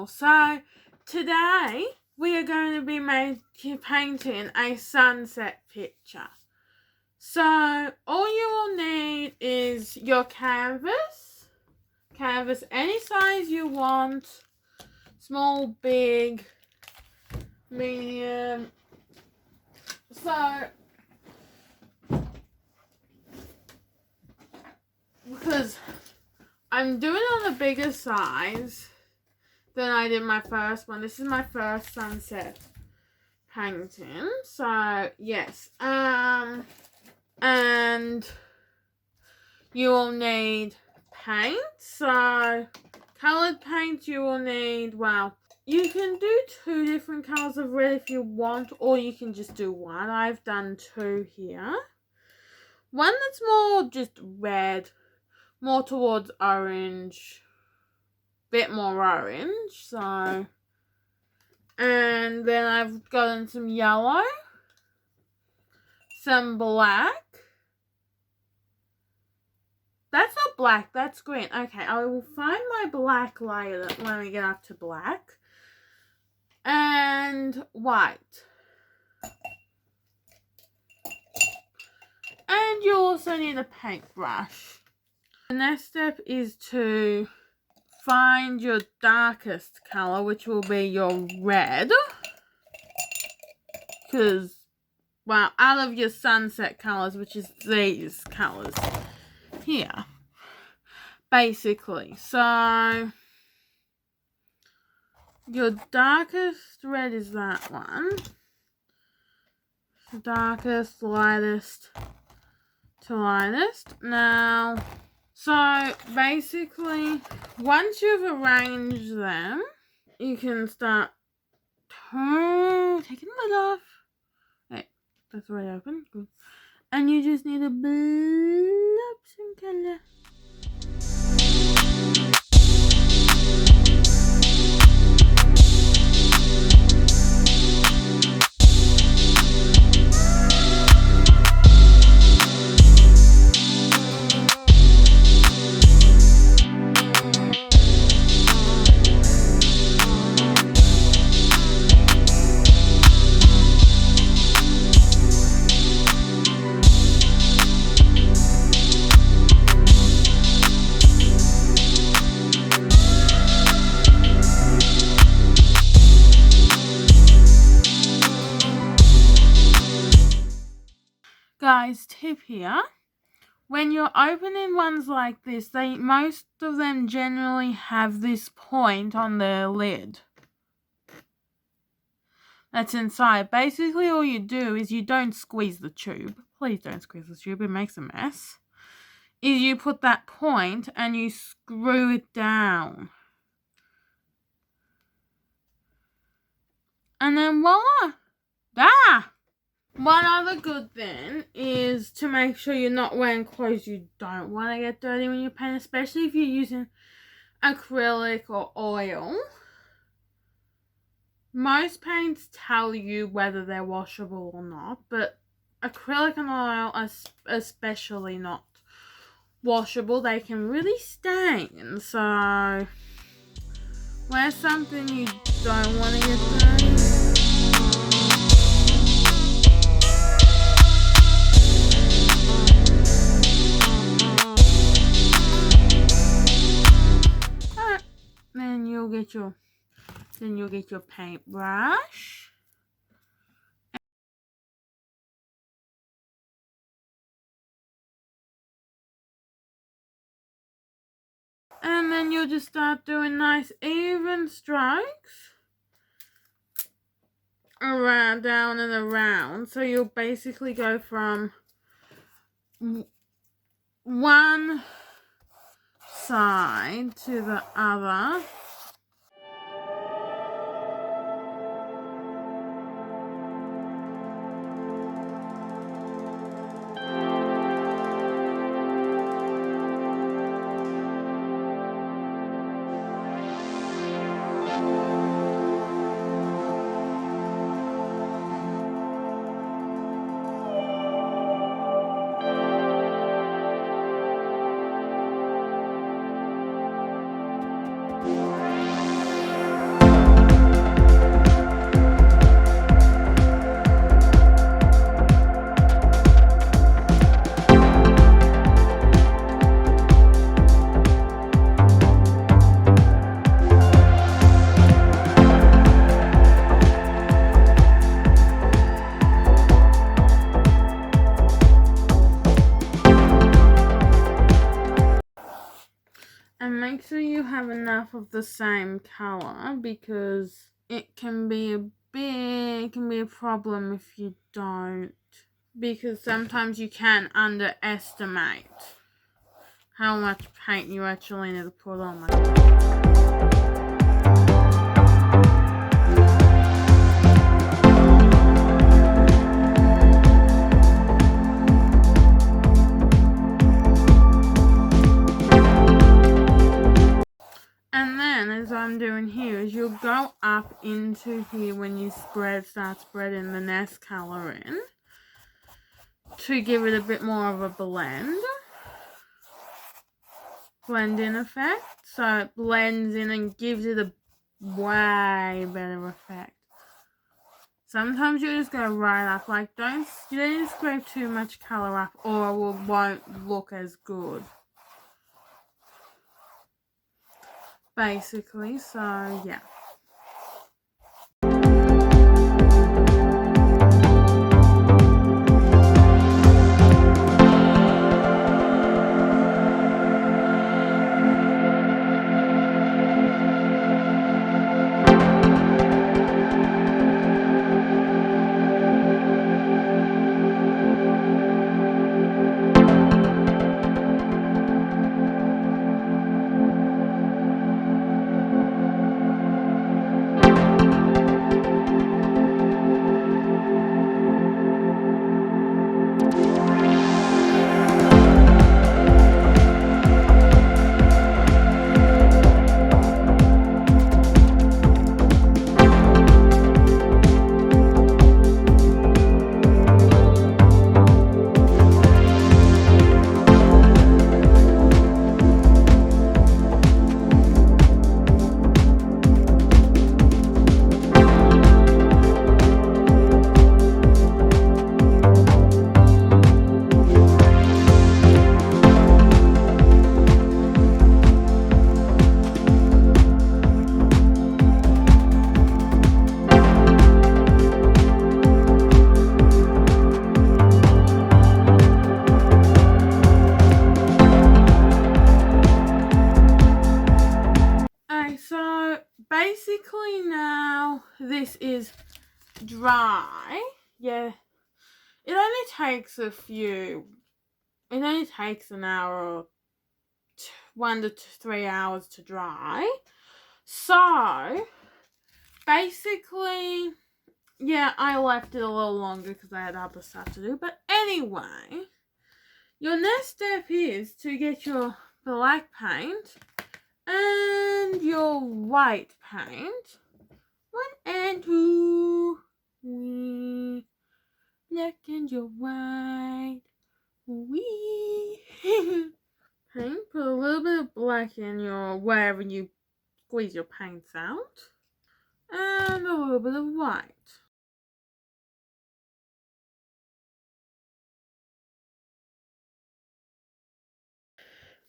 channel. So today we are going to be painting a sunset picture. So all you will need is your canvas any size you want, small, big, medium. So because I'm doing it on a bigger size than I did my first one. This is my first sunset painting. So yes. And you will need paint. So colored paint you will need, well, you can do 2 different colors of red if you want, or you can just do one. I've done 2 here. One that's more just red, more towards orange, bit more orange. So, and then I've gotten some yellow, some black. That's not black, that's green. Okay, I will find my black later when we get up to black. And white. And you also need a paintbrush. The next step is to find your darkest color, which will be your red. Because, well, out of your sunset colors, which is these colors here, basically. So your darkest red is that one. Darkest, lightest to lightest. Now, so basically, once you've arranged them, you can start taking the lid off. Okay, that's already open. Good. And you just need to blend up some color. Guys, tip here, when you're opening ones like this, most of them generally have this point on their lid that's inside. Basically all you do is you don't squeeze the tube. Please don't squeeze the tube, it makes a mess. Is you put that point and you screw it down. And then voila! Ah! One other good thing is to make sure you're not wearing clothes you don't want to get dirty when you paint, especially if you're using acrylic or oil. Most paints tell you whether they're washable or not, but acrylic and oil are especially not washable. They can really stain, so wear something you don't want to get dirty. Then you'll get your paintbrush. And then you'll just start doing nice even strokes around, down and around. So you'll basically go from one side to the other. sure you have enough of the same color, because it can be a problem if you don't, because sometimes you can underestimate how much paint you actually need to put on. And then, as I'm doing here, is you'll go up into here when you start spreading the nest colour in, to give it a bit more of a blend in effect, so it blends in and gives it a way better effect. Sometimes you just go right up, like you don't scrape too much colour up or it won't look as good, basically. So yeah. So basically now this is dry. Yeah, it only takes an hour or 1 to 3 hours to dry. So basically, yeah, I left it a little longer because I had other stuff to do. But anyway, your next step is to get your black paint and your white paint. 1 and 2. Black and your white. Wee. Paint. Put a little bit of black in your wherever you squeeze your paints out. And a little bit of white.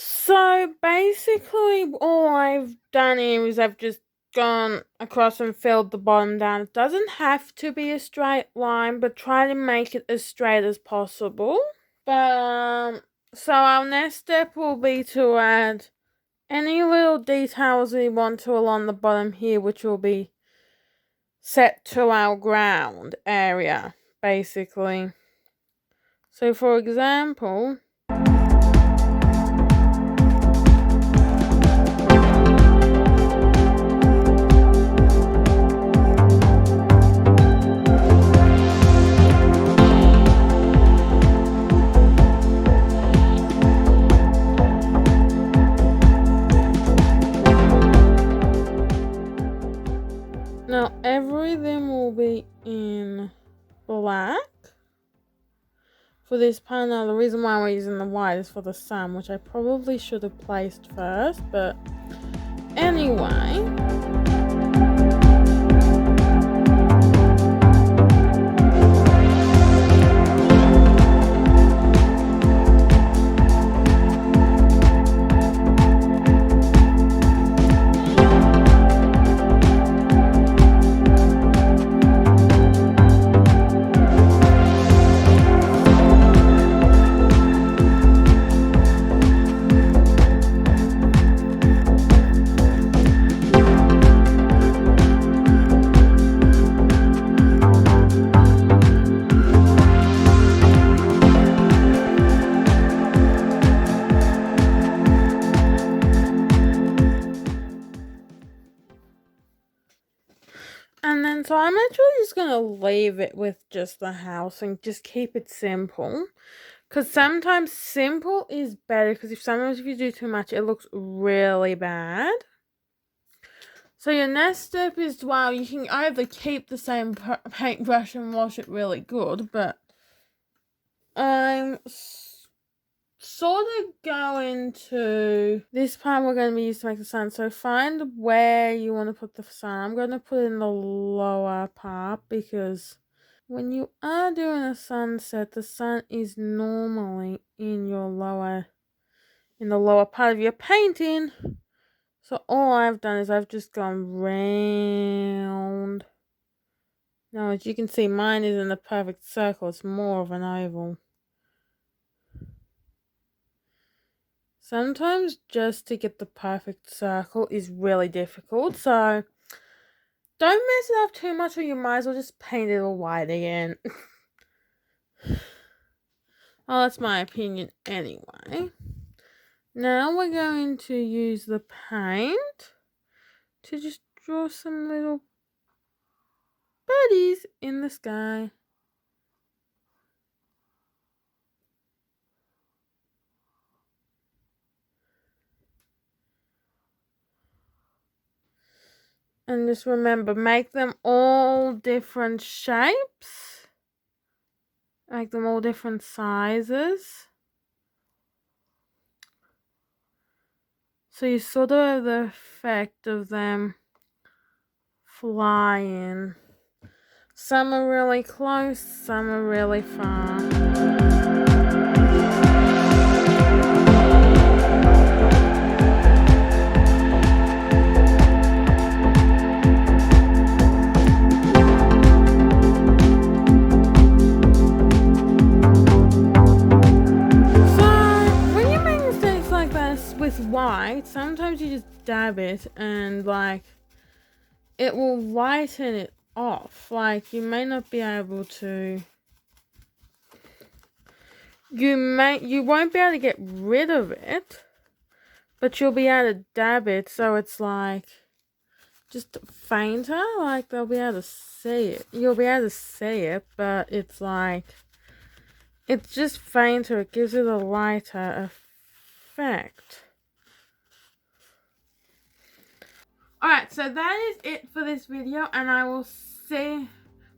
So basically all I've done here is I've just gone across and filled the bottom down. It doesn't have to be a straight line, but try to make it as straight as possible. But so our next step will be to add any little details we want to along the bottom here, which will be set to our ground area, basically. So for example, now everything will be in black for this panel. The reason why we're using the white is for the sun, which I probably should have placed first, but anyway. So I'm actually just going to leave it with just the house and just keep it simple. Because sometimes simple is better, because sometimes if you do too much, it looks really bad. So your next step is, well, you can either keep the same paintbrush and wash it really good, but I'm sort of going to, this part we're going to be used to make the sun. So find where you want to put the sun. I'm going to put it in the lower part, because when you are doing a sunset, the sun is normally in the lower part of your painting. So all I've done is I've just gone round. Now, as you can see, mine isn't a perfect circle, it's more of an oval. Sometimes just to get the perfect circle is really difficult, so don't mess it up too much, or you might as well just paint it all white again. Well, that's my opinion anyway. Now we're going to use the paint to just draw some little birdies in the sky. And just remember, make them all different shapes. Make them all different sizes. So you sort of have the effect of them flying. Some are really close, some are really far. With white, sometimes you just dab it and like it will lighten it off. Like you may not be able to, you won't be able to get rid of it, but you'll be able to dab it so it's like just fainter. Like they'll be able to see it. You'll be able to see it, but it's like it's just fainter. It gives it a lighter effect. Alright, so that is it for this video, and I will see,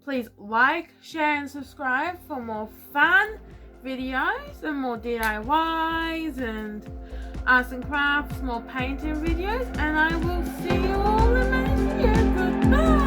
please like, share and subscribe for more fun videos and more DIYs and arts and crafts, more painting videos, and I will see you all in the next video. Goodbye!